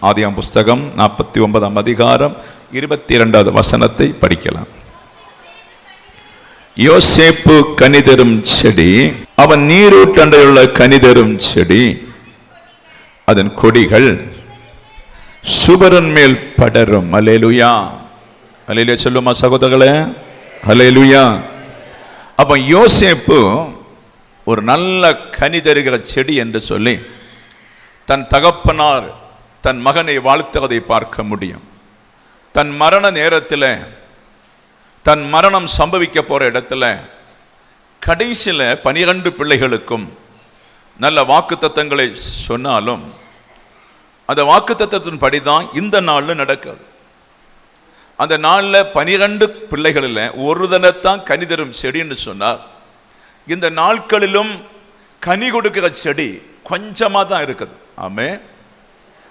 ஆதியாகமம் புஸ்தகம் 49ஆம் அதிகாரம் 22வது வசனத்தை படிக்கலாம். யோசேப்பு கனிதரும் செடி, அவன் நீரூற்றண்டையுள்ள கனிதரும் செடி, அதன் கொடிகள் சுவரின் மேல் படரும். அல்லேலூயா, அல்லேலூயா சொல்லுமா சகோதரர்களே, அல்லேலூயா. அப்ப யோசேப்பு ஒரு நல்ல கனி தருகிற செடி என்று சொல்லி தன் தகப்பனார் தன் மகனை வாழ்த்துவதை பார்க்க முடியும். தன் மரண நேரத்தில், தன் மரணம் சம்பவிக்க போற இடத்துல கடைசியில் 12 பிள்ளைகளுக்கும் நல்ல வாக்குத்தத்தங்களை சொன்னாலும் அந்த வாக்குத்தத்தத்தின் படிதான் இந்த நாளில் நடக்காது. அந்த நாளில் 12 பிள்ளைகளில் ஒரு தனத்தான் கனி தரும் செடின்னு சொன்னார். இந்த நாட்களிலும் கனி கொடுக்கிற செடி கொஞ்சமாக தான் இருக்குது. ஆமே,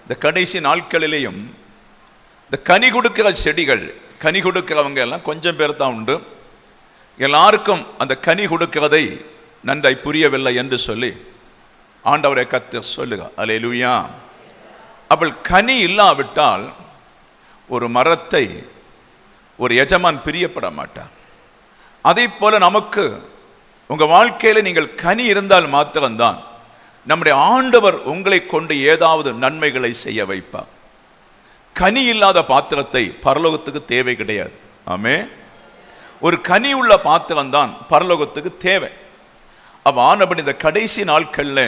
இந்த கடைசி நாட்களிலேயும் இந்த கனி கொடுக்கிற செடிகள், கனி கொடுக்கிறவங்க எல்லாம் கொஞ்சம் பேர் தான் உண்டு. எல்லாருக்கும் அந்த கனி கொடுக்கிறதை நன்றாய் புரியவில்லை என்று சொல்லி ஆண்டவரை கர்த்தர் சொல்லுங்க. அல்லேலூயா. அவள் கனி இல்லாவிட்டால் ஒரு மரத்தை ஒரு எஜமான் பிரியப்பட மாட்டார். அதே போல நமக்கு உங்க வாழ்க்கையில நீங்கள் கனி இருந்தால் மாத்திரம்தான் நம்முடைய ஆண்டவர் உங்களை கொண்டு ஏதாவது நன்மைகளை செய்ய வைப்பார். கனி இல்லாத பாத்திரத்தை பரலோகத்துக்கு தேவை கிடையாது. ஆமே, ஒரு கனி உள்ள பாத்திரம் தான் பரலோகத்துக்கு தேவை. அப்ப ஆனபடி இந்த கடைசி நாட்கள்ல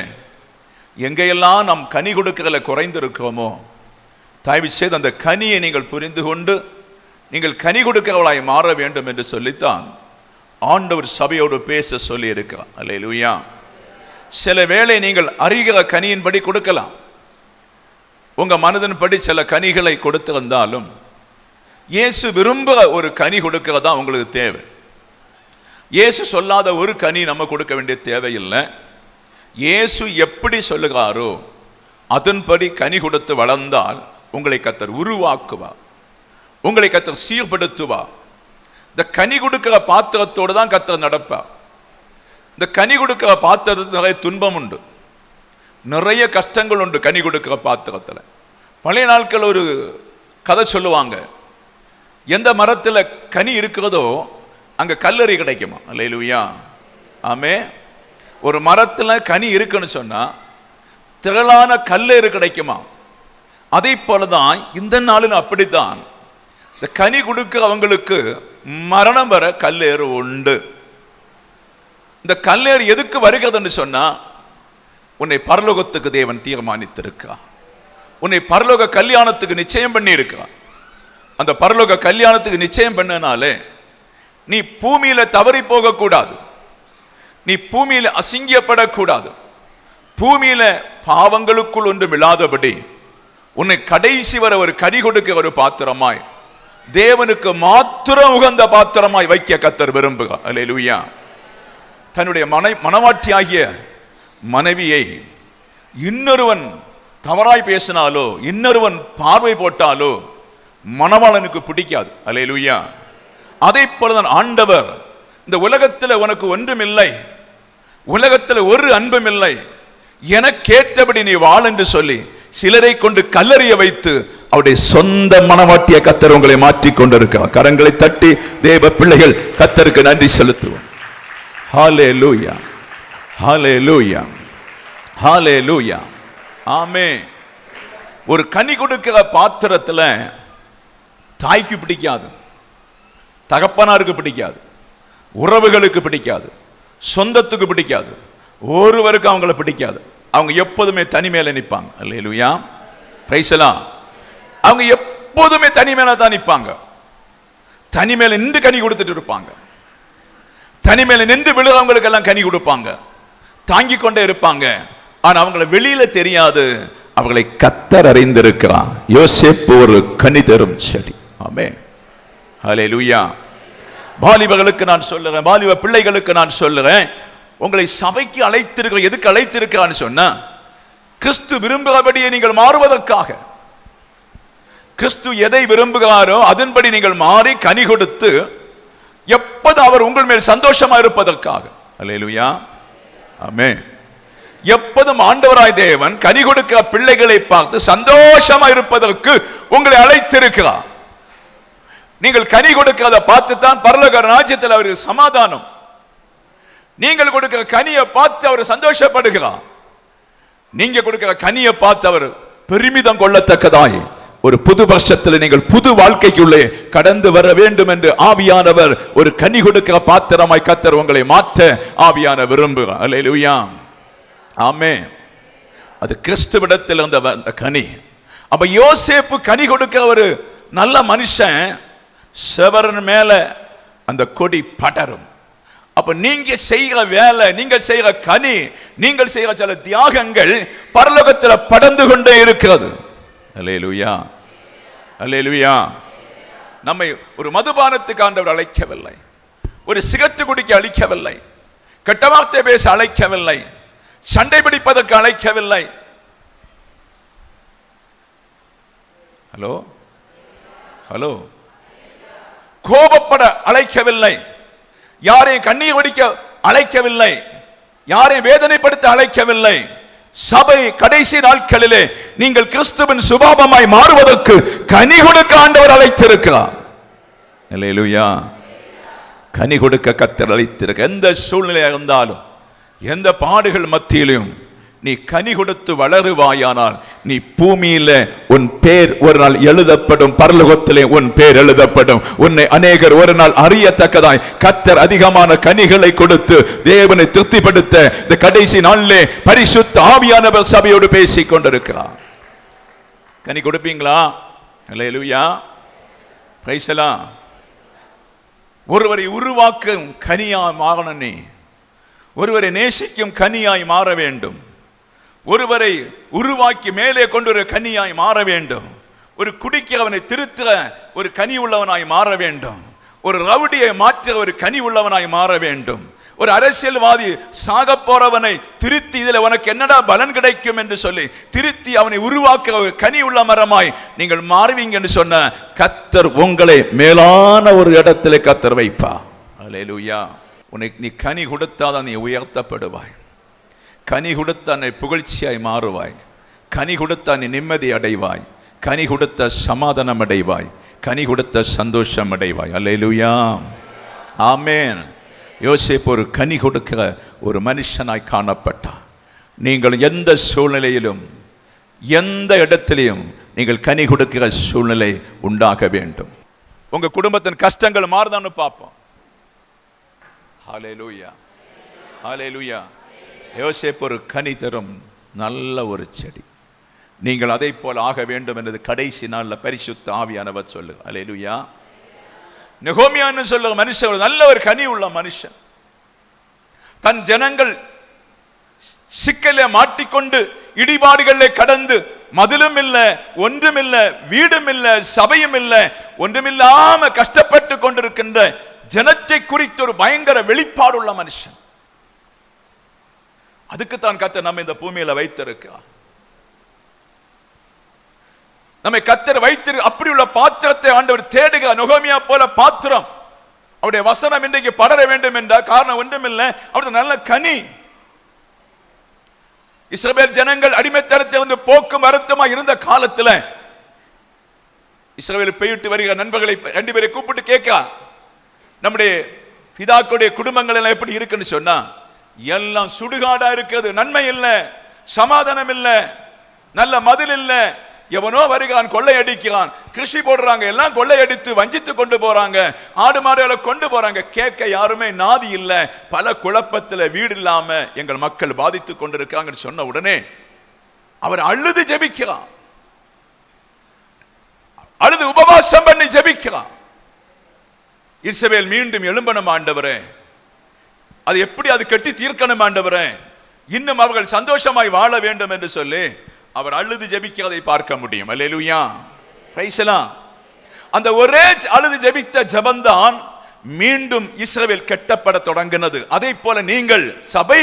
எங்கெல்லாம் நாம் கனி கொடுக்கல குறைந்திருக்கிறோமோ, தயவு செய்து அந்த கனியை நீங்கள் புரிந்து கொண்டு நீங்கள் கனி கொடுக்கிறவளாய் மாற வேண்டும் என்று சொல்லித்தான் ஆண்டவர் சபையோடு பேச சொல்லி இருக்கிறார். அல்லேலூயா. சில வேளை நீங்கள் அறிகிற கனியின்படி கொடுக்கலாம். உங்க மனதின்படி சில கனிகளை கொடுத்திருந்தாலும் இயேசு விரும்புகிற ஒரு கனி கொடுக்கிறதா உங்களுக்கு தேவை. இயேசு சொல்லாத ஒரு கனி நம்ம கொடுக்க வேண்டிய தேவையில்லை. இயேசு எப்படி சொல்லுகிறாரோ அதன்படி கனி கொடுத்து வளர்ந்தால் உங்களை கர்த்தர் உருவாக்குவார், உங்களை கர்த்தர் சீர்படுத்துவார். இந்த கனி கொடுக்கிற பாத்திரத்தோடு தான் கர்த்தர் நடப்பார். இந்த கனி கொடுக்கிற பாத்திரத்தில் நிறைய துன்பம் உண்டு, நிறைய கஷ்டங்கள் உண்டு. கனி கொடுக்கிற பாத்திரத்தில் பழைய நாட்கள் ஒரு கதை சொல்லுவாங்க. எந்த மரத்தில் கனி இருக்கிறதோ அங்கே கல்லறி கிடைக்குமா? அல்லேலூயா. ஆமே, ஒரு மரத்தில் கனி இருக்குன்னு சொன்னா திரளான கல்லறு கிடைக்குமா? அதே போலதான் இந்த நாளில் அப்படித்தான் இந்த கனி கொடுக்கிறவங்களுக்கு மரணம் வர கல்லேறு உண்டு. இந்த கல்லேறு எதுக்கு வருகிறதுன்னு சொன்னா, உன்னை பரலோகத்துக்கு தேவன் தீர்மானித்திருக்கா, உன்னை பரலோக கல்யாணத்துக்கு நிச்சயம் பண்ணி இருக்கா. அந்த பரலோக கல்யாணத்துக்கு நிச்சயம் பண்ணனாலே நீ பூமியில தவறி போக கூடாது, நீ பூமியில அசிங்கப்படக்கூடாது, பூமியில பாவங்களுக்குள் ஒன்று விழாதபடி உன்னை கடைசி வர ஒரு கனி கொடுக்க ஒரு பாத்திரமாய், தேவனுக்கு மாத்திரம் உகந்த பாத்திரமாய் வைக்க கர்த்தர் விரும்புகிறார். அல்லேலூயா. தன்னுடைய மனவாட்டியாகிய மனைவியை இன்னொருவன் தவறாய் பேசினாலோ, இன்னொருவன் பார்வை போட்டாலோ மணவாளனுக்கு பிடிக்காது. அல்லேலூயா. அதே போலதான் ஆண்டவர், இந்த உலகத்தில் உனக்கு ஒன்றுமில்லை, உலகத்தில் ஒரு அன்பும் இல்லை, எனக்கேற்றபடி நீ வாழ் என்று சொல்லி சிலரை கொண்டு கல்லறிய வைத்து அவருடைய சொந்த மனவாட்டிய கர்த்தர் உங்களை மாற்றிக் கொண்டிருக்கிறார். கரங்களை தட்டி தேவ பிள்ளைகள் கர்த்தருக்கு நன்றி செலுத்துவோம். ஹல்லேலூயா, ஹல்லேலூயா, ஹல்லேலூயா. ஆமென். ஒரு கனி கொடுக்கிற பாத்திரத்துல தாய்க்கு பிடிக்காது, தகப்பனாருக்கு பிடிக்காது, உறவுகளுக்கு பிடிக்காது, சொந்தத்துக்கு பிடிக்காது, ஒருவருக்கு அவங்கள பிடிக்காது. அவங்க எப்போதுமே தனிமையில நிற்பாங்க. அல்லேலூயா, பிரைஸ் எல்லாம். அவங்க எப்போதுமே தனிமையில தான் நிற்பாங்க. தனிமையில நின்று கனி கொடுத்துட்டு இருப்பாங்க. தனிமையில நின்று விழுறவங்களுக்கு எல்லாம் கனி கொடுப்பாங்க, தாங்கி கொண்டே இருப்பாங்க. ஆனா அவங்களை வெளியில தெரியாது, அவர்களை கர்த்தர் அறிந்திருக்கிறார். யோசேப்பு ஒரு கனி தரும் செடி. ஆமென், ஹல்லேலூயா. வாலிபர்களுக்கு நான் சொல்லுறேன், வாலிப பிள்ளைகளுக்கு நான் சொல்லுறேன், உங்களை சபைக்கு அழைத்திருக்கிற, எதுக்கு அழைத்திருக்கிறான்னு சொன்னா, கிறிஸ்து விரும்புகிறபடியே நீங்கள் மாறுவதற்காக. கிறிஸ்து எதை விரும்புகிறாரோ அதன்படி நீங்கள் மாறி கனி கொடுத்து எப்போது அவர் உங்கள் மேல் சந்தோஷமா இருப்பதற்காக. அல்லேலூயா, ஆமென். எப்போதும் ஆண்டவராய் தேவன் கனி கொடுக்கிற பிள்ளைகளை பார்த்து சந்தோஷமா இருப்பதற்கு உங்களை அழைத்திருக்கிறார். நீங்கள் கனி கொடுக்கிறத பார்த்து தான் பரலோக ராஜ்யத்தில் அவருக்கு சமாதானம். நீங்கள் கொடுக்கிற கனியை பார்த்து அவர் சந்தோஷப்படுகிறார். நீங்க கொடுக்கிற கனியை பார்த்து அவர் பெருமிதம் கொள்ளத்தக்கதாய் ஒரு புது வருஷத்தில் நீங்கள் புது வாழ்க்கைக்குள்ளே கடந்து வர வேண்டும் என்று ஆவியானவர் ஒரு கனி கொடுக்கிற பாத்திரமாய் கர்த்தர் உங்களை மாற்ற ஆவியான விரும்புகிறார். அல்லேலூயா, ஆமென். அது கிறிஸ்துவிடத்தில் இருந்த கனி. அப்ப யோசேப்பு கனி கொடுக்க ஒரு நல்ல மனுஷன், செவரன் மேல அந்த கொடி படரும். அப்ப நீங்க செய்கிற வேலை, நீங்கள் செய்கிற கனி, நீங்கள் செய்கிற சில தியாகங்கள் பரலோகத்தில் படர்ந்து கொண்டே இருக்கிறது. அல்லேலூயா, அல்லேலூயா. நம்மை ஒரு மதுபானத்துக்கு ஆண்டவர் அழைக்கவில்லை, ஒரு சிகரெட்டு குடிக்க அழைக்கவில்லை, கெட்ட வார்த்தை பேச அழைக்கவில்லை, சண்டை பிடிப்பதற்கு அழைக்கவில்லை. ஹலோ ஹலோ கோபப்பட அழைக்கவில்லை, யாரையும் கண்ணீர் வடிக்க அழைக்கவில்லை, யாரையும் வேதனைப்படுத்த அழைக்கவில்லை. சபை கடைசி நாட்களிலே நீங்கள் கிறிஸ்துவின் சுபாவமாய் மாறுவதற்கு கனி கொடுக்க ஆண்டவர் அழைத்திருக்கிறார். அல்லேலூயா, கனி கொடுக்க கர்த்தர் அழைத்திருக்க. எந்த சூழ்நிலையாக இருந்தாலும், எந்த பாடுகள் மத்தியிலும் நீ கனி கொடுத்து வளருவாயானால் நீ பூமியில உன் பேர் ஒரு நாள் எழுதப்படும், பரலோகத்திலே உன் பேர் எழுதப்படும். உன்னை அநேகர் ஒரு நாள் அறியத்தக்கதாய் கர்த்தர் அதிகமான கனிகளை கொடுத்து தேவனை திருப்திப்படுத்த இந்த கடைசி நாளிலே பரிசுத்த ஆவியானவர் சபையோடு பேசிக் கொண்டிருக்கிறார். கனி கொடுப்பீங்களா? அல்லேலூயா, பிரைஸ் தி லார்ட். ஒருவரை உருவாக்கும் கனியாய் மாறணும், நீ ஒருவரை நேசிக்கும் கனியாய் மாற வேண்டும், ஒருவரை உருவாக்கி மேலே கொண்டு ஒரு கனியாய் மாற வேண்டும், ஒரு குடிக்கிறவனை திருத்துற ஒரு கனி உள்ளவனாய் மாற வேண்டும், ஒரு ரவுடியை மாற்ற ஒரு கனி உள்ளவனாய் மாற வேண்டும், ஒரு அரசியல்வாதி சாக போறவனை திருத்தி இதில் உனக்கு என்னடா பலன் கிடைக்கும் என்று சொல்லி திருத்தி அவனை உருவாக்க ஒரு கனி உள்ள மரமாய் நீங்கள் மாறுவீங்க என்று சொன்ன கர்த்தர் உங்களை மேலான ஒரு இடத்திலே கர்த்தர் வைப்பா. அல்லேலூயா. உனக்கு நீ கனி கொடுத்தாதான் நீ உயர்த்தப்படுவாய், கனி கொடுத்தா நீ புகழ்ச்சியாய் மாறுவாய், கனி கொடுத்தா நீ நிம்மதி அடைவாய், கனி கொடுத்த சமாதானம் அடைவாய், கனி கொடுத்த சந்தோஷம் அடைவாய். அல்லேலூயா, ஆமென். யோசேப்பு ஒரு கனி கொடுக்கிற ஒரு மனுஷனாய் காணப்பட்டார். நீங்கள் எந்த சூழ்நிலையிலும் எந்த இடத்திலையும் நீங்கள் கனி கொடுக்கிற சூழ்நிலை உண்டாக வேண்டும். உங்க குடும்பத்தின் கஷ்டங்கள் மாறுதான்னு பார்ப்போம். ஹல்லேலூயா, ஹல்லேலூயா. யோசேப்பு ஒரு கனி தரும் நல்ல ஒரு செடி. நீங்கள் அதை போல ஆக வேண்டும் என்பது கடைசி நாளில் பரிசுத்த ஆவியானவர் சொல்லுங்க. அல்லேலூயா. நெகோமியான்னு சொல்லுற மனுஷன் ஒரு நல்ல ஒரு கனி உள்ள மனுஷன். தன் ஜனங்கள் சிக்கலே மாட்டிக்கொண்டு இடிபாடுகளை கடந்து மதிலும் இல்ல, ஒன்றும் இல்ல, வீடும் இல்ல, சபையும் இல்ல, ஒன்றுமில்லாம கஷ்டப்பட்டு கொண்டிருக்கின்ற ஜனத்தை குறித்து ஒரு பயங்கர வெளிப்பாடு உள்ள மனுஷன். அதுக்குத்தான் கர்த்தர் நம்ம இந்த பூமியில வைத்திருக்கிறார். நம்மை கர்த்தர் வைத்திரு அப்படி உள்ள பாத்திரத்தை ஆண்டவர் தேடுகிறார். நெகோமியா போல பாத்திரம். அவருடைய வசனம் இன்றைக்கு படர வேண்டும் என்றால் காரணம் ஒன்றுமில்லை, அவருடைய நல்ல கனி. இஸ்ரவேல் ஜனங்கள் அடிமைத்தனத்தில் வந்து போக்கும் வருத்தமா இருந்த காலத்தில் இஸ்ரவேல் பெய்யிட்டு வருகிற நண்பர்களை 2 பேரை கூப்பிட்டு கேட்க, நம்முடைய பிதாக்களுடைய குடும்பங்கள் எல்லாம் எப்படி இருக்குன்னு சொன்னா, எல்லாம் சுடுகாடா இருக்கிறது, நன்மை இல்லை, சமாதானம் இல்லை, நல்ல மதில் இல்லை, எவனோ வருகிறான் கொள்ளையடிக்கிறான், கிருஷி போடுறாங்க, எல்லாம் கொள்ளையடித்து வஞ்சித்து கொண்டு போறாங்க, ஆடு மாடுகளை கொண்டு போறாங்க, கேட்க யாருமே நாதி இல்லை, பல குழப்பத்தில் வீடு இல்லாம எங்கள் மக்கள் பாதித்து கொண்டிருக்காங்கன்னு சொன்ன உடனே அவர் அழுது ஜெபிக்கிறான், அழுது உபவாசம் பண்ணி ஜெபிக்கிறான். இஸ்ரவேல் மீண்டும் எழும்பணும் ஆண்டவரே, அது எப்படி அது கட்டி தீர்க்கணும் ஆண்டவரே, இன்னும் அவர்கள் சந்தோஷமாய் வாழ வேண்டும் என்று சொல்லி அவர் அழுது ஜெபிக்கிறதை பார்க்க முடியும். அல்லேலூயா, பிரைஸ் தி லார்ட். அந்த ஒரே அழுது ஜெபித்த ஜெபம்தான் மீண்டும் இஸ்ரவேல் கட்டப்பட தொடங்கினது. அதே போல நீங்கள் சபை,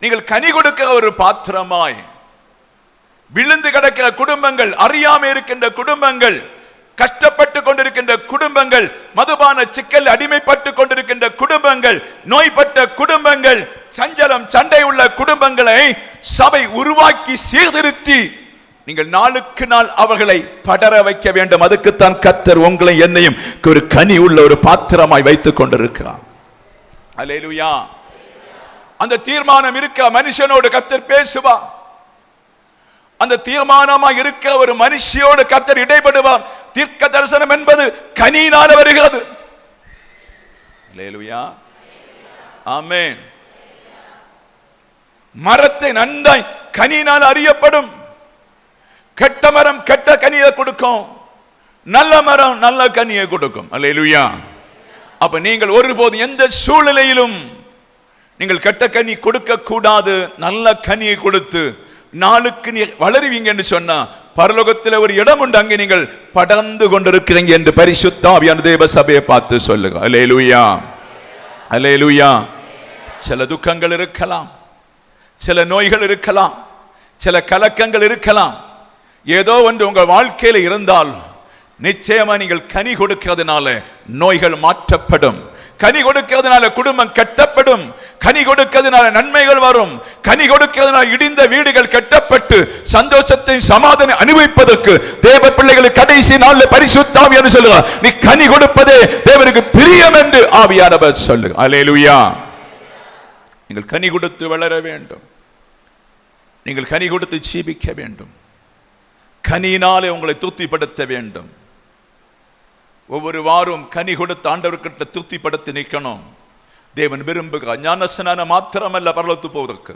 நீங்கள் கனி கொடுக்கிற ஒரு பாத்திரமாய், விழுந்து கிடக்கிற குடும்பங்கள், அறியாம இருக்கின்ற குடும்பங்கள், கஷ்டப்பட்டு கொண்டிருக்கின்ற குடும்பங்கள், மதுபான சிக்கல் அடிமைப்பட்டு கொண்டிருக்கின்ற குடும்பங்கள், நோய்பட்ட குடும்பங்கள், சஞ்சலம் சண்டை உள்ள குடும்பங்களை சபை உருவாக்கி சீர்திருத்தி நீங்கள் நாளுக்கு நாள் அவர்களை படர வைக்க வேண்டும். அதுக்குத்தான் கர்த்தர் உங்களை என்னையும் ஒரு கனி உள்ள ஒரு பாத்திரமாய் வைத்துக் கொண்டிருக்கிறார். அல்லேலூயா. அந்த தீர்மானம் இருக்க மனுஷனோடு கர்த்தர் பேசுவார். அந்த தீர்மானமாக இருக்க ஒரு மனுஷியோடு கர்த்தர் இடைப்படுவார். தீர்க்க தரிசனம் என்பது கனியினால் வருகிறது. அல்லேலூயா. ஆமென். மரத்தை நன்றாய் கனியினால் அறியப்படும். கெட்ட மரம் கெட்ட கனியை கொடுக்கும், நல்ல மரம் நல்ல கனியை கொடுக்கும். அல்லேலூயா. அப்ப நீங்கள் ஒருபோதும் எந்த சூழ்நிலையிலும் நீங்கள் கெட்ட கனி கொடுக்க கூடாது. நல்ல கனியை கொடுத்து நாளுக்கு நீ வளருவீங்க என்று சொன்னா பரலோகத்தில் ஒரு இடம் உண்டு, அங்கே நீங்கள் படர்ந்து கொண்டிருக்கிறீங்க என்று பரிசுத்த ஆவியான தேவ சபையை பார்த்து சொல்லுங்க. அல்லேலூயா. அல்லேலூயா. சில துக்கங்கள் இருக்கலாம், சில நோய்கள் இருக்கலாம், சில கலக்கங்கள் இருக்கலாம். ஏதோ ஒன்று உங்கள் வாழ்க்கையில் இருந்தால் நிச்சயமா நீங்கள் கனி கொடுக்கிறதுனால நோய்கள் மாற்றப்படும். கனி கொடுக்கிறதுனால குடும்பம் கட்டப்படும். கனி கொடுக்கிறதுனால நன்மைகள் வரும். கனி கொடுக்கிறதுனால இடிந்த வீடுகள் கட்டப்பட்டு சந்தோஷத்தை சமாதானம் அனுபவிப்பதற்கு தேவ பிள்ளைகளுக்கு கடைசி நாளில் பரிசுத்த ஆவியானவர் சொல்லுகிறார், நீ கனி கொடுப்பதே தேவனுக்கு பிரியம் என்று ஆவியானவர் சொல்லுகிறார். அல்லேலூயா. நீங்கள் கனி கொடுத்து வளர வேண்டும். நீங்கள் கனி கொடுத்து ஜீவிக்க வேண்டும். கனியினாலே உங்களை தூத்திப்படுத்த வேண்டும். ஒவ்வொரு வாரம் கனி கொடுத்து ஆண்டவர்கிட்ட தூத்திப்படுத்தி நிற்கணும். தேவன் விரும்புகிறார். ஞானஸ்நான மாத்திரமல்ல பரலோகத்து போவதற்கு,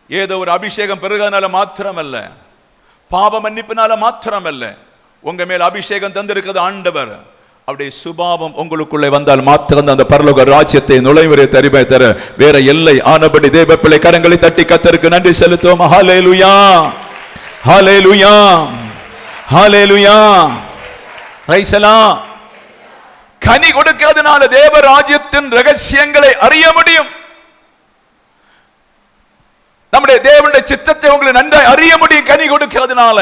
ஏதோ ஒரு அபிஷேகம் பெருகனால மாத்திரமல்ல, பாவ மன்னிப்பினால மாத்திரமல்ல, உங்க மேல் அபிஷேகம் தந்திருக்கிறது ஆண்டவர். அவருடைய சுபாவம் உங்களுக்குள்ளே வந்தால் மாத்திரம் அந்த பரலோக ராஜ்யத்தை நுழைவரை தருமை தர வேற எல்லை ஆனபடி தேவ பிள்ளை கரங்களை தட்டி கர்த்தருக்கு நன்றி செலுத்துவோம். ஹல்லேலூயா. ஹல்லேலூயா. ஹல்லேலூயா. கனி கொடுக்கிறதுனால தேவ ராஜ்யத்தின் ரகசியங்களை அறிய முடியும். நம்முடைய தேவனுடைய சித்தத்தை உங்களுக்கு நன்றாய் அறிய முடியும் கனி கொடுக்கிறதுனால.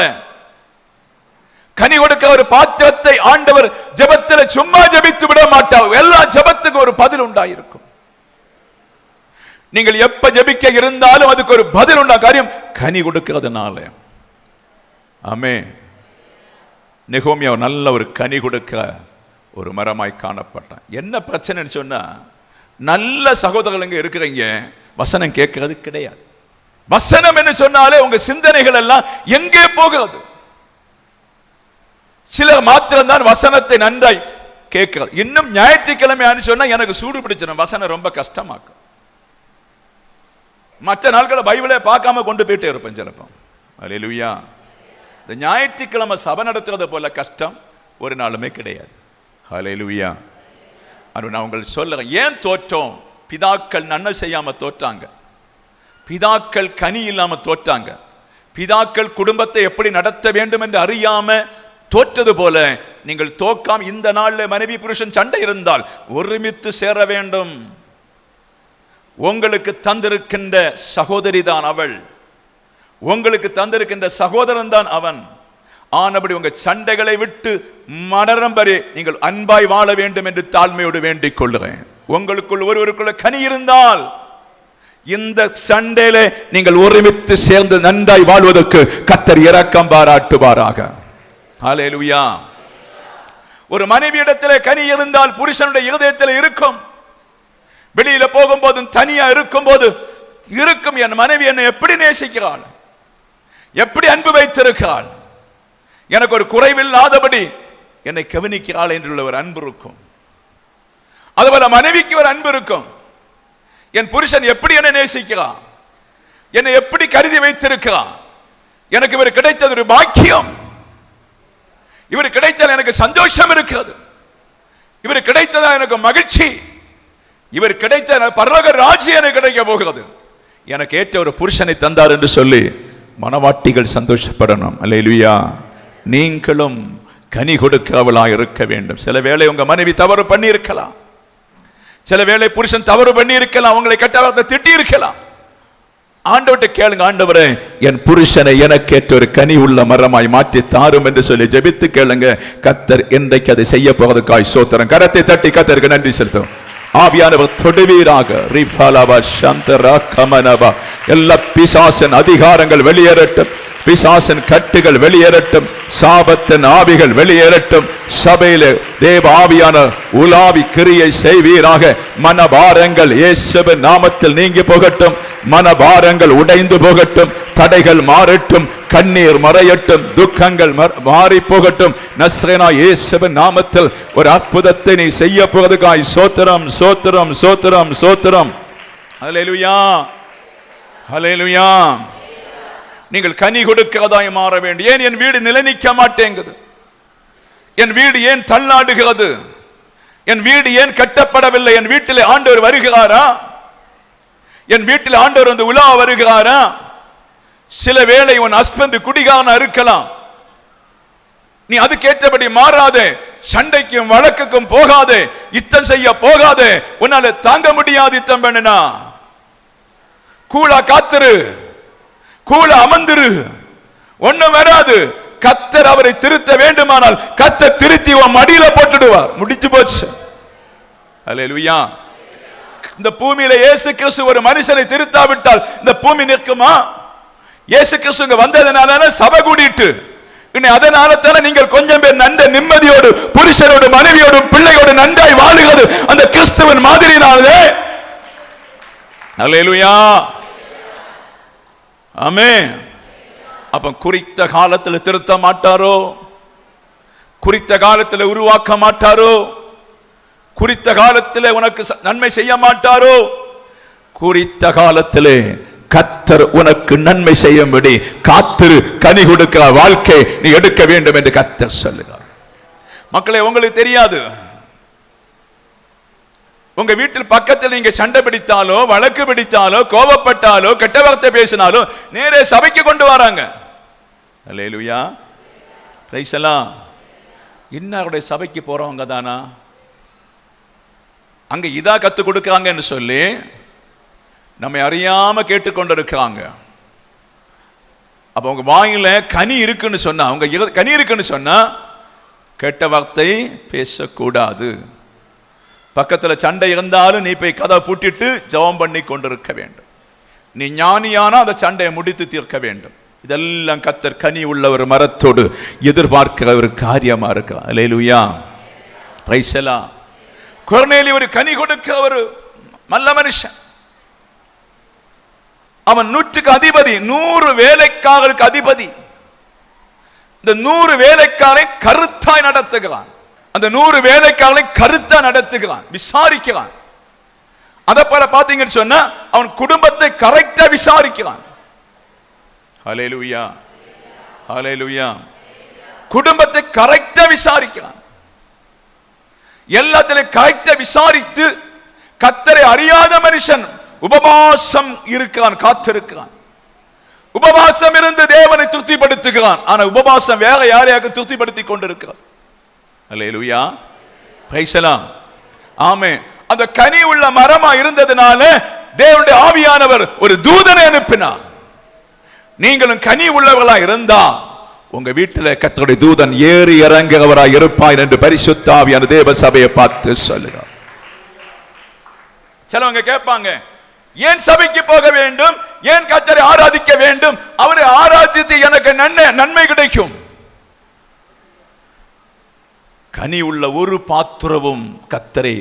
கனி கொடுக்க ஒரு பாத்திரத்தை ஆண்டவர் ஜெபத்தில் சும்மா ஜெபித்து விட மாட்டார். எல்லா ஜெபத்துக்கும் ஒரு பதில் உண்டாயிருக்கும். நீங்கள் எப்ப ஜெபிக்க இருந்தாலும் அதுக்கு ஒரு பதில் உண்டா. காரியம் கனி கொடுக்கிறதுனால. ஆமென். நெகோமியா நல்ல ஒரு கனி கொடுக்க ஒரு மரமாய் காணப்பட்டான். என்ன பிரச்சனைன்னு சொன்னா, நல்ல சகோதரர்கள் இருக்கிறீங்க, வசனம் கேட்கிறது கிடையாது. வசனம் என்று சொன்னாலே உங்க சிந்தனைகள் எல்லாம் எங்கே போகிறது? சிலர் மாத்திரம்தான் வசனத்தை நன்றாய் கேட்கிறது. இன்னும் ஞாயிற்றுக்கிழமை சொன்னா எனக்கு சூடு பிடிச்சிடும், வசனம் ரொம்ப கஷ்டமாக்கும். மற்ற நாட்களை பைபிளை பார்க்காம கொண்டு போயிட்டே இருப்பேன் சிலப்போ. அல்லேலூயா. இந்த ஞாயிற்றுக்கிழமை சபை நடத்துறது போல கஷ்டம் ஒரு நாளுமே கிடையாது. ஹல்லேலூயா. நான் உங்களுக்கு சொல்லுறேன், ஏன் தோற்றோம்? பிதாக்கள் நன்மை செய்யாம தோற்றாங்க, பிதாக்கள் கனி இல்லாம தோற்றாங்க, பிதாக்கள் குடும்பத்தை எப்படி நடத்த வேண்டும் என்று அறியாம தோற்றது போல நீங்கள் தோக்காம இந்த நாளில் மனைவி புருஷன் சண்டை இருந்தால் ஒருமித்து சேர வேண்டும். உங்களுக்கு தந்திருக்கின்ற சகோதரி தான் அவள், உங்களுக்கு தந்திருக்கின்ற சகோதரன் தான் அவன். ஆனபடி உங்க சண்டைகளை விட்டு மடரம் வரை நீங்கள் அன்பாய் வாழ வேண்டும் என்று தாழ்மையோடு வேண்டிக் கொள்ளுகிறேன். உங்களுக்குள் ஒருவருக்குள்ள கனி இருந்தால் இந்த சண்டையில நீங்கள் ஒருமித்து சேர்ந்து நன்றாய் வாழ்வதற்கு கர்த்தர் இரக்கம் பாராட்டுவாராக. ஹல்லேலூயா. ஒரு மனைவியிடத்திலே கனி இருந்தால் புருஷனுடைய இருதயத்தில் இருக்கும். வெளியில போகும்போதும் தனியா இருக்கும் போது இருக்கும், என் மனைவி என்னை எப்படி நேசிக்கிறாள், எப்படி அன்பு வைத்திருக்கிறாள், எனக்கு ஒரு குறைவில்லாதபடி என்னை கவனிக்கிறாள் என்றுள்ள ஒரு அன்பு இருக்கும். அதுபோல மனைவிக்கு ஒரு அன்பு இருக்கும். என் புருஷன் எப்படி என்னை நேசிக்கிறான், என்னை எப்படி கருதி வைத்திருக்கிறான், எனக்கு இவர் கிடைத்தது ஒரு பாக்கியம், இவர் கிடைத்தால் எனக்கு சந்தோஷம் இருக்கிறது, இவர் கிடைத்ததா எனக்கு மகிழ்ச்சி, இவர் கிடைத்த பரலோக ராஜ்யம் எனக்கு கிடைக்க போகிறது, எனக்கு ஏற்ற ஒரு புருஷனை தந்தார் என்று சொல்லி மனவாட்டிகள் சந்தோஷப்படணும். அல்லேலூயா. நீங்களும் கனி கொடுக்கிறவளாக இருக்க வேண்டும். சில வேளை உங்க மனைவி தவறு பண்ணி இருக்கலாம், சில வேளை புருஷன் தவறு பண்ணி இருக்கலாம், உங்களை கெட்ட வார்த்தை திட்டி இருக்கலாம். ஆண்டவர்கிட்ட கேளுங்க, ஆண்டவரே என் புருஷனை எனக்கேற்ற ஒரு கனி உள்ள மரமாய் மாற்றி தாரும் என்று சொல்லி ஜெபித்து கேளுங்க. கர்த்தர் இன்றைக்கு அதை செய்ய போவதற்காய் ஸ்தோத்திரம். கரத்தை தட்டி கர்த்தருக்கு நன்றி செலுத்தும். ஆவியானவர் தொடுவீராக. ரிஃபாலபா சந்தரா கமனபா. எல்லா பிசாசின் அதிகாரங்கள் வெளியேறட்டும், பிசாசின் கட்டுகள் வெளியேறட்டும், சாபத்தின் ஆவிகள் வெளியேறட்டும். சபையிலே தேவ ஆவியான உலாவி கிரியை செய்வீராக. மனபாரங்கள் இயேசுவின் நாமத்தில் நீங்கி போகட்டும், மனபாரங்கள் உடைந்து போகட்டும், தடைகள் மாறட்டும், கண்ணீர் மறையட்டும், துக்கங்கள் மாறி போகட்டும். நஸ்ரேனா இயேசுவின் நாமத்தில் ஒரு அற்புதத்தை நீ செய்ய போவதற்காய் ஸ்தோத்திரம், ஸ்தோத்திரம், ஸ்தோத்திரம், ஸ்தோத்திரம். ஹல்லேலூயா, ஹல்லேலூயா. நீங்கள் கனி கொடுக்கிறதாய் மாற வேண்டும். ஏன் என் வீடு நிலைநிற்க மாட்டேங்குது? என் வீடு ஏன் தள்ளாடுகிறது? என் வீடு ஏன் கட்டப்படவில்லை? என் வீட்டில் ஆண்டவர் வருகிறாரா? என் வீட்டில் ஆண்டவர் வந்து உலா வருகிறாரா? சில வேளை உன் ஹஸ்பண்ட் குடிகாரனா இருக்கலாம். நீ அதுக்கேற்றபடி மாறாதே, சண்டைக்கும் வழக்குக்கும் போகாதே, யுத்தம் செய்ய போகாதே. உன்னால தாங்க முடியாது யுத்தம் பண்ணினா. கூலா காத்துரு, கூல அமர்ந்திரு, ஒண்ணும் வராது. கர்த்தர் அவரை திருத்த வேண்டுமானால் கர்த்தர் திருத்தி உன் மடியில போட்டுடுவார். முடிச்சு போச்சு. அல்லேலூயா. இந்த பூமியில இயேசு கிறிஸ்து ஒரு மனுஷனை திருத்தாவிட்டால் இந்த பூமி நிற்குமா? இயேசு கிறிஸ்து வந்ததனால சபை கூடிட்டு, அதனால தானே நீங்கள் கொஞ்சம் பேர் நண்ட நிம்மதியோடு புருஷனோடு மனைவியோடு பிள்ளையோடு நன்றாய் வாழுகிறது அந்த கிறிஸ்துவின் மாதிரினாலே. அல்லேலூயா, ஆமென். அப்ப குறித்த காலத்தில் திருத்த மாட்டாரோ? குறித்த காலத்தில் உருவாக்க மாட்டாரோ? குறித்த காலத்தில் உனக்கு நன்மை செய்ய மாட்டாரோ? குறித்த காலத்திலே கர்த்தர் உனக்கு நன்மை செய்யும்படி காத்திரு, கனி கொடுக்கிற வாழ்க்கை நீ எடுக்க வேண்டும் என்று கர்த்தர் சொல்லுகிறார். மக்களே, உங்களுக்கு தெரியாது, உங்க வீட்டில் பக்கத்தில் நீங்க சண்டை பிடித்தாலோ வழக்கு பிடித்தாலோ கோபப்பட்டாலோ கெட்ட வார்த்தை பேசினாலோ நேரே சபைக்கு கொண்டு வராங்க. அல்லேலூயா, பிரைஸ் எல்லாம். இன்னாருடைய சபைக்கு போறவங்க தானா அங்க இதா கத்து கொடுக்காங்கன்னு சொல்லி நம்மை அறியாம கேட்டுக்கொண்டு இருக்கிறாங்க. அப்ப உங்க வாயில கனி இருக்குன்னு சொன்னா, உங்க கனி இருக்குன்னு சொன்னா கெட்ட வார்த்தை பேசக்கூடாது. பக்கத்துல சண்டை இருந்தாலும் நீ போய் கதை பூட்டிட்டு ஜெபம் பண்ணி கொண்டிருக்க வேண்டும். நீ ஞானியானா அந்த சண்டையை முடித்து தீர்க்க வேண்டும். இதெல்லாம் கர்த்தர் கனி உள்ள ஒரு மரத்தோடு எதிர்பார்க்கிற ஒரு காரியமா இருக்கு. அல்லேலூயா, பிரைஸ் எல்லாம். கொர்நேலி ஒரு கனி கொடுக்க ஒரு நல்ல மனுஷன். அவன் 100க்கு அதிபதி, 100 வேலைக்காரருக்கு அதிபதி. இந்த 100 வேலைக்காரை கருத்தாய் நடத்துகிறான். அந்த 100 வேலைக்காரனை கருத்தா நடத்துகிறான், விசாரிக்கிறான். அதை போல பாத்தீங்கன்னு சொன்னா அவன் குடும்பத்தை கரெக்டா விசாரிக்கிறான். ஹல்லேலூயா, ஹல்லேலூயா. குடும்பத்தை கரெக்டா விசாரிக்கிறான். எல்லாத்திலும் கரெக்டா விசாரித்து கர்த்தரை அறியாத மனுஷன் உபவாசம் இருக்கிறான், காத்திருக்கிறான். உபவாசம் இருந்து தேவனை திருப்திப்படுத்துகிறான். ஆனா உபவாசம் வேற யாரையாக திருப்திப்படுத்திக் கொண்டிருக்கிறான். அல்லேலூயா, பிரைஸ் எல்லாம். ஆமென். அந்த கனி உள்ள மரமா இருந்ததுனால தேவனுடைய ஆவியானவர் ஒரு தூதனை அனுப்பினார். நீங்களும் கனி உள்ளவர்களா இருந்தா உங்க வீட்டில் கர்த்தருடைய தூதன் ஏறி இறங்குகிறவராய் இருப்பார் என்று பரிசுத்த ஆவியான தேவ சபையை பார்த்து சொல்லுகிறார். சிலவங்க கேட்பாங்க, ஏன் சபைக்கு போக வேண்டும், ஏன் கர்த்தரை ஆராதிக்க வேண்டும், அவரை ஆராதித்து எனக்கு நன்மை கிடைக்கும். கனி உள்ள ஒரு பாத்திரமும் கர்த்தரை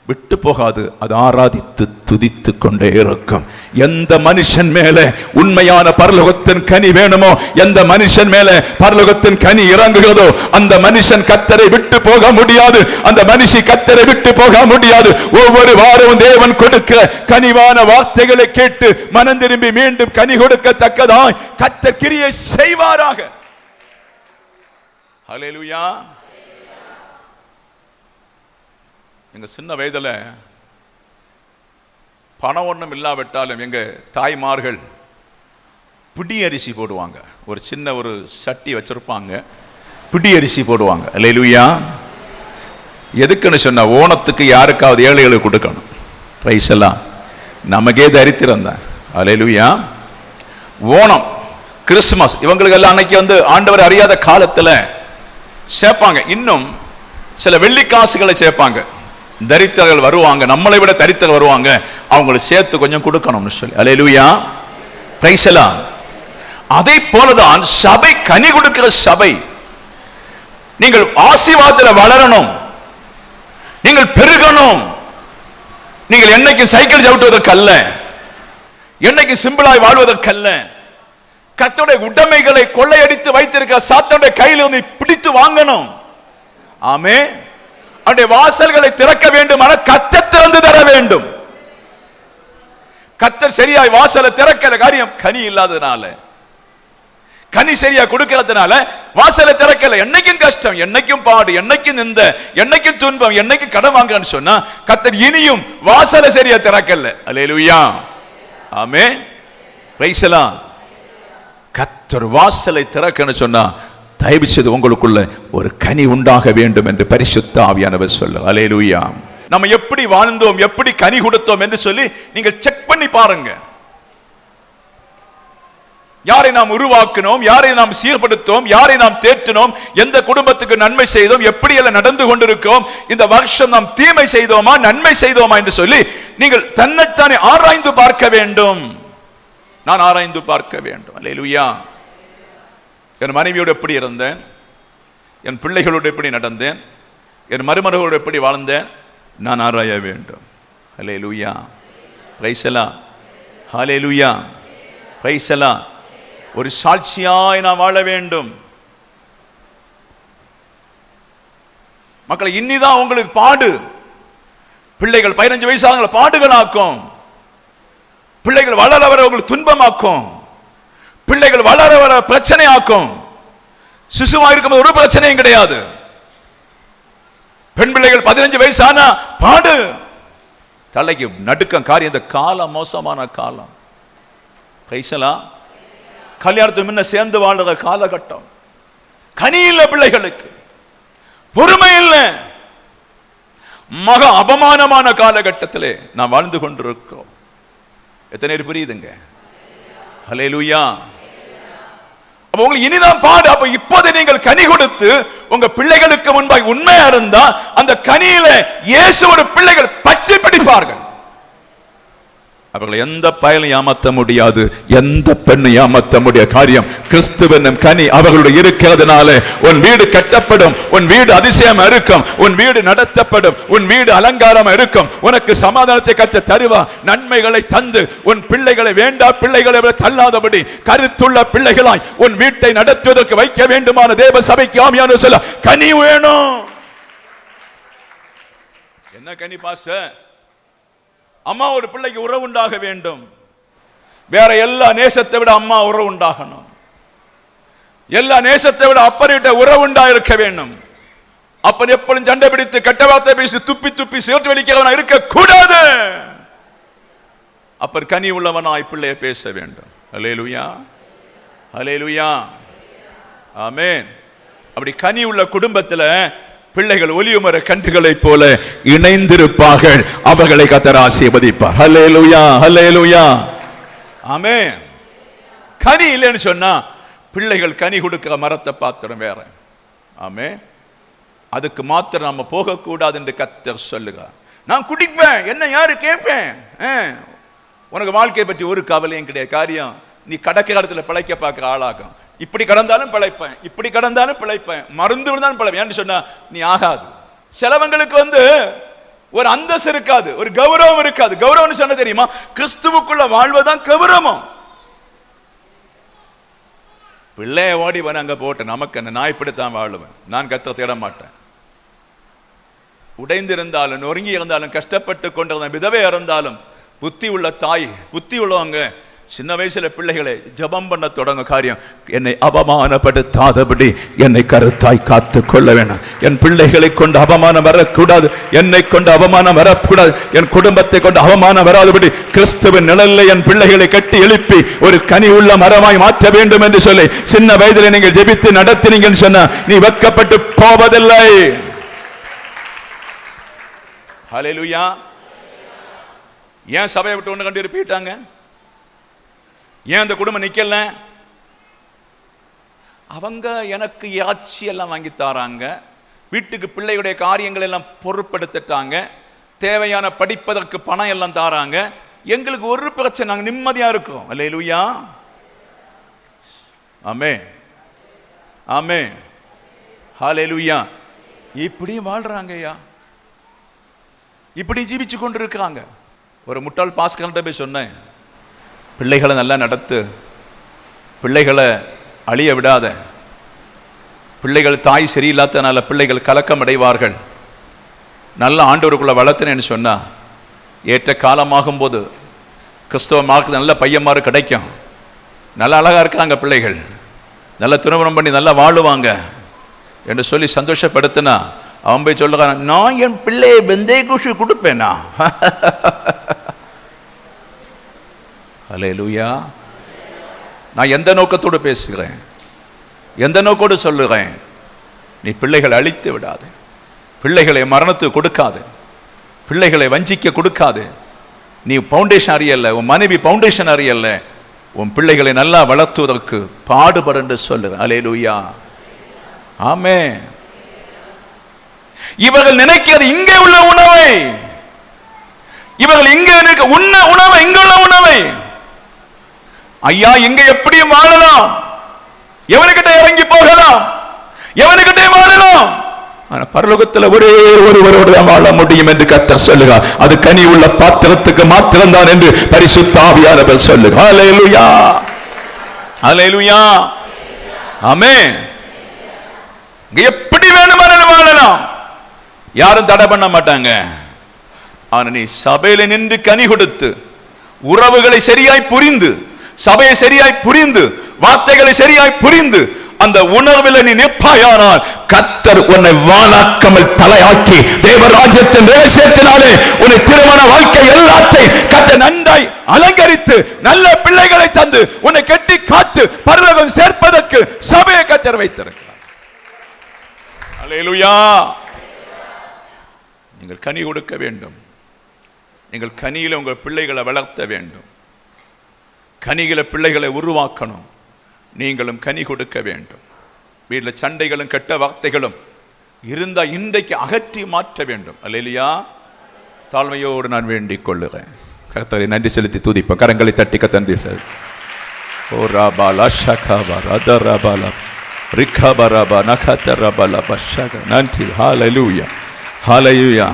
விட்டு போகாது, அது ஆராதித்து துதித்து கொண்டே இருக்கும். எந்த மனுஷன் மேல உண்மையான பரலோகத்தின் கனி வேணுமோ, எந்த மனுஷன் மேல பரலோகத்தின் கனி இறங்குகிறதோ அந்த மனுஷன் கர்த்தரை விட்டு போக முடியாது, அந்த மனுஷி கர்த்தரை விட்டு போக முடியாது. ஒவ்வொரு வாரமும் தேவன் கொடுக்க கனிவான வார்த்தைகளை கேட்டு மனம் திரும்பி மீண்டும் கனி கொடுக்கத்தக்கதாய் கர்த்தர் கிரியை செய்வாராக. ஹல்லேலூயா. எங்க சின்ன வயதுல பணம் ஒன்றும் இல்லாவிட்டாலும் எங்க தாய்மார்கள் பிடி அரிசி போடுவாங்க. ஒரு சின்ன ஒரு சட்டி வச்சிருப்பாங்க, பிடி அரிசி போடுவாங்க. அல்லேலூயா. எதுக்குன்னு சொன்ன ஓணத்துக்கு யாருக்காவது ஏழைகளுக்கு கொடுக்கணும். பிரைஸ் எல்லாம். நமக்கே தரித்திரம் தான். அல்லேலூயா. ஓணம், கிறிஸ்துமஸ், இவங்களுக்கு எல்லாம் அன்னைக்கு வந்து ஆண்டவர் அறியாத காலத்துல சேர்ப்பாங்க. இன்னும் சில வெள்ளிக்காசுகளை சேர்ப்பாங்க. தரித்திரர்கள் வருவாங்க, நம்மளை விட தரித்திரர்கள் வருவாங்க, அவங்களுக்கு சேர்த்து கொஞ்சம் கொடுக்கணும்னு சொல்லி. அல்லேலூயா, பிரைஸ் தி லார்ட். அதை போலதான் சபை கனி கொடுக்கிற சபை. நீங்கள் ஆசீர்வாதத்தில் வளரணும், நீங்கள் பெருகணும். நீங்கள் என்னைக்கு சைக்கிள் சவிட்டுவதற்கல்ல, என்னைக்கு சிம்பிளாய் வாழ்வதற்கல்ல, கர்த்தருடைய உடைமைகளை கொள்ளையடித்து வைத்திருக்கிற சாத்தானுடைய கையில் வந்து பிடித்து வாங்கணும். ஆமென். அவருடைய வாசல்களை திறக்க வேண்டும், ஆனால் கர்த்தர் திறந்து தர வேண்டும். கர்த்தர் சரியாய் வாசலை திறக்கிற காரியம் கனி இல்லாததுனால, கனி சரியா கொடுக்கிறதுனால வாசலை திறக்கல. என்னைக்கும் கஷ்டம், என்னைக்கும் பாடு, என்னைக்கும் நிந்த, என்னைக்கும் துன்பம், என்னைக்கும் கடன் வாங்கன்னு சொன்னா கர்த்தர் இனியும் வாசலை சரியா திறக்கல. அல்லேலூயா, ஆமென், பிரைஸ் தி லார்ட். கர்த்தர் வாசலை திறக்கன்னு சொன்னா தயவு செய்து உங்களுக்குள்ள ஒரு கனி உண்டாக வேண்டும் என்று பரிசுத்த ஆவியானவர் சொல்ல. அல்லேலூயா. நம்ம எப்படி வாழ்ந்தோம், எப்படி கனி கொடுத்தோம் என்று சொல்லி நீங்கள் செக் பண்ணி பாருங்க. யாரை நாம் உருவாக்கினோம், யாரை நாம் சீர்படுத்தோம், யாரை நாம் தேற்றினோம், எந்த குடும்பத்துக்கு நன்மை செய்தோம், எப்படி எல்லாம் நடந்து கொண்டிருக்கோம், இந்த வருஷம் நாம் தீமை செய்தோமா நன்மை செய்தோமா என்று சொல்லி நீங்கள் தன்னைத்தானே ஆராய்ந்து பார்க்க வேண்டும். நான் ஆராய்ந்து பார்க்க வேண்டும். அல்லேலூயா. என் மனைவியோடு எப்படி இருந்தேன், என் பிள்ளைகளோடு எப்படி நடந்தேன், என் மருமகளோடு எப்படி வாழ்ந்தேன், நான் ஆராய வேண்டும். Alleluia, praise the Lord, hallelujah, praise the Lord. ஒரு சாட்சியாய் நான் வாழ வேண்டும். மக்களை, இன்னிதான் உங்களுக்கு பாடு. பிள்ளைகள் 15 வயசாக பாடுகள் ஆக்கும், பிள்ளைகள் வளர வர உங்களுக்கு துன்பமாக்கும், பிள்ளைகள் வளர வர பிரச்சனை ஆக்கும். சிசுவா இருக்கும் ஒரு பிரச்சனையும் கிடையாது. பெண் பிள்ளைகள் 15 வயசானா பாடு, தலைக்கு நடுக்கம் காரியம். இந்த காலம் மோசமான காலம். கைசலா கல்யாணத்துக்கு முன்ன சேர்ந்து வாழ்ற காலகட்டம். கனி இல்ல, பிள்ளைகளுக்கு பொறுமை இல்லை, மக அபமானமான காலகட்டத்திலே நாம் வாழ்ந்து கொண்டிருக்கிறோம். எத்தனை பேர் புரியுதுங்க? ஹல்லேலூயா. அப்ப உங்களுக்கு இனிதான் பாடு. அப்ப இப்போது நீங்கள் கனி கொடுத்து உங்க பிள்ளைகளுக்கு முன்பாக உண்மையா இருந்தா அந்த கனியில இயேசுவோட பிள்ளைகள் பற்றி பிடிப்பார்கள். அவர்களை எந்த பயலும் ஏமாற்ற முடியாது, எந்த பெண்ணை ஏமாற்ற முடியாத காரியம் கிறிஸ்துவின் கனி அவர்களுடைய இருக்கிறதுனால உன் வீடு கட்டப்படும், உன் வீடு அதிசயம் இருக்கும், உன் வீடு நடத்தப்படும், உன் வீடு அலங்காரம் இருக்கும், உனக்கு சமாதானத்தை கத்த தருவா, நன்மைகளை தந்து உன் பிள்ளைகளை வேண்டா பிள்ளைகளை தள்ளாதபடி கருத்துள்ள பிள்ளைகளாய் உன் வீட்டை நடத்துவதற்கு வைக்க வேண்டுமான தேவ சபைக்கு ஆவியானவர் சொல்ல கனி வேணும். என்ன கனி பாஸ்டர்? அம்மா ஒரு பிள்ளைக்கு உறவு உண்டாக வேண்டும். வேற எல்லா நேசத்தை விட அம்மா உறவு உண்டாகணும். எல்லா நேசத்தை விட அப்பரிட்ட உறவு உண்டா இருக்க வேண்டும். அப்பன் எப்பொழுதும் சண்டை பிடித்து கெட்ட வார்த்தை பேசி துப்பி துப்பி சேர்த்து வெளிக்கிறவனா இருக்க கூடாது. அப்பர் கனி உள்ளவனாய் பிள்ளையை பேச வேண்டும். அல்லேலூயா, அல்லேலூயா, ஆமென். அப்படி கனி உள்ள குடும்பத்தில் பிள்ளைகள் ஒலியுமர கன்றுகளைப் போல இணைந்திருப்பார்கள். அவர்களை கர்த்தர் ஆசீர்வதிப்பார். ஹல்லேலூயா, ஹல்லேலூயா, ஆமென். கனி இல்லைன்னு சொன்னா பிள்ளைகள் கனி கொடுக்கிற மரத்தை பாத்திரம் வேற. ஆமென். அதுக்கு மாத்திரம் நம்ம போகக்கூடாது என்று கர்த்தர் சொல்லுகிறார். நான் குடிப்பேன், என்ன யாரு கேட்பேன்? உனக்கு வாழ்க்கையை பற்றி ஒரு கவலையும் கிடையாது. காரியம் நீ கடற்கரை இடத்துல பிழைக்க பார்க்கிற ஆளாகும். இப்படி கடந்தாலும் பிழைப்பேன், இப்படி கடந்தாலும் பிழைப்பேன், மருந்து விழுந்தாலும் பிழைப்பேன் என்று சொன்னா நீ ஆகாது. சிலவங்களுக்கு ஒரு அந்தஸ்து இருக்காது, ஒரு கௌரவம் இருக்காது. கௌரவம் சொன்ன தெரியுமா? கிறிஸ்துவுக்குள்ள வாழ்வதான் கௌரவம். பிள்ளைய ஓடி வர அங்க போட்டு நமக்கு என்ன, நான் இப்படித்தான் வாழுவேன், நான் கர்த்தரை தேட மாட்டேன். உடைந்திருந்தாலும் நொறுங்கி இருந்தாலும் கஷ்டப்பட்டு கொண்டிருந்த விதவை இருந்தாலும் புத்தி உள்ள தாய், புத்தி உள்ளவங்க சின்ன வயசுல பிள்ளைகளை ஜபம் பண்ண தொடங்க. காரியம் என்னை அவமானப்படுத்தாதபடி என்னை கருத்தாய் காத்து கொள்ள வேணும். என் பிள்ளைகளை கொண்டு அவமானம் வரக்கூடாது, என்னை கொண்டு அவமானம் வரக்கூடாது, என் குடும்பத்தை கொண்டு அவமானம் வராதபடி கிறிஸ்துவின் நிழலில் என் பிள்ளைகளை கட்டி எழுப்பி ஒரு கனி உள்ள மரமாய் மாற்ற வேண்டும் என்று சொல்லி சின்ன வயதில் நீங்கள் ஜெபித்து நடத்தினீங்கன்னு சொன்னா நீ வெட்கப்பட்டு போவதில்லை. ஹல்லேலூயா. ஏன் சபையை விட்டு ஒன்று கண்டு இருப்பிட்டாங்க? ஏன் அந்த குடும்பம் நிக்கல? அவங்க எனக்கு ஆட்சி எல்லாம் வாங்கி தாராங்க, வீட்டுக்கு பிள்ளையுடைய காரியங்கள் எல்லாம் பொறுப்படுத்திட்டாங்க, தேவையான படிப்பதற்கு பணம் எல்லாம் தாராங்க, எங்களுக்கு ஒரு பிரச்சனை, நாங்கள் நிம்மதியா இருக்கோம். அல்லேலூயா, ஆமென், ஆமென், ஹல்லேலூயா. இப்படி வாழ்றாங்க ஐயா, இப்படி ஜீவிச்சு கொண்டு இருக்காங்க. ஒரு முட்டாள் பாஸ்கர்கிட்ட போய் சொன்னேன், பிள்ளைகளை நல்லா நடத்து, பிள்ளைகளை அழிய விடாத, பிள்ளைகள் தாய் சரியில்லாதனால பிள்ளைகள் கலக்கம் அடைவார்கள், நல்ல ஆண்டவருக்குள்ள வளர்த்துனேன்னு சொன்னா ஏற்ற காலமாகும் போது கிறிஸ்தவ மார்க்கு நல்ல பையன்மாரு கிடைக்கும், நல்லா அழகா இருக்காங்க பிள்ளைகள், நல்லா திருமணம் பண்ணி நல்லா வாழுவாங்க என்று சொல்லி சந்தோஷப்படுத்தினா அவன் போய் சொல்லுறான், நான் என் பிள்ளையை வெந்தய குஷி கொடுப்பேனா? அல்லேலூயா. நான் எந்த நோக்கத்தோடு பேசுகிறேன், எந்த நோக்கோடு சொல்லுகிறேன்? நீ பிள்ளைகளை அழித்து விடாது, பிள்ளைகளை மரணத்துக்கு கொடுக்காது, பிள்ளைகளை வஞ்சிக்க கொடுக்காது. நீ பவுண்டேஷன் அறியல்ல, உன் மனைவி பவுண்டேஷன் அறியல்ல, உன் பிள்ளைகளை நல்லா வளர்த்துவதற்கு பாடுபடு என்று சொல்லுகிறேன். அல்லேலூயா, ஆமென். இவர்கள் நினைக்கிறது இங்கே உள்ள உணவை, இவர்கள் இங்கே உண்ண உணவை, இங்குள்ள உணவை. ஐயா இங்க எப்படி வாழலாம், எவனுக்கிட்ட இறங்கி போகலாம், எவனுக்கிட்ட வாழலாம், ஆனா பரலோகத்தில் ஒரே ஒருவரோடு தான் வாழ முடியும் என்று கர்த்தர் சொல்லுகிறார். அது கனி உள்ள பாத்திரத்துக்கு மாத்திரம்தான் என்று பரிசுத்த ஆவியானவர் சொல்லுகிறார். ஹல்லேலூயா, ஹல்லேலூயா, ஆமென். எப்படி வேணுமானாலும் வாழலாம், யாரும் தடை பண்ண மாட்டாங்க. ஆனா நீ சபையில நின்று கனி கொடுத்து, உறவுகளை சரியாய் புரிந்து, சபையை சரியாய் புரிந்து, வார்த்தைகளை சரியாய் புரிந்து, அந்த உணர்வில் நீ நிற்பாயானால் கர்த்தர் உன்னை வானாக்காமல் தலையாக்கி தேவராஜ்யத்தின் ரகசியத்தினாலே உன்னை திருமண வாழ்க்கை எல்லாத்தையும் கர்த்தர் நன்றாய் அலங்கரித்து நல்ல பிள்ளைகளை தந்து உன்னை கட்டி காத்து பரலோகம் சேர்ப்பதற்கு சபையை கர்த்தர் வைத்திருக்கிறார். அல்லேலூயா. நீங்கள் கனி கொடுக்க வேண்டும், நீங்கள் கனியில உங்கள் பிள்ளைகளை வளர்த்த வேண்டும், கனியில பிள்ளைகளை உருவாக்கணும், நீங்களும் கனி கொடுக்க வேண்டும். வீட்டில் சண்டைகளும் கெட்ட வார்த்தைகளும் இருந்தா இன்றைக்கு அகற்றி மாற்ற வேண்டும். அல்லேலூயா. தாழ்மையோடு நான் வேண்டிக் கொள்ளுகிறேன். கர்த்தரை நன்றி செலுத்தி துதிப்போம். கரங்களை தட்டி கத்தன்றி சார். ஓ ராபாலா ஷகாபா ரதரபாலா ரிகபரபா நகதரபலா பஷக. நன்றி. ஹல்லேலூயா, ஹல்லேலூயா.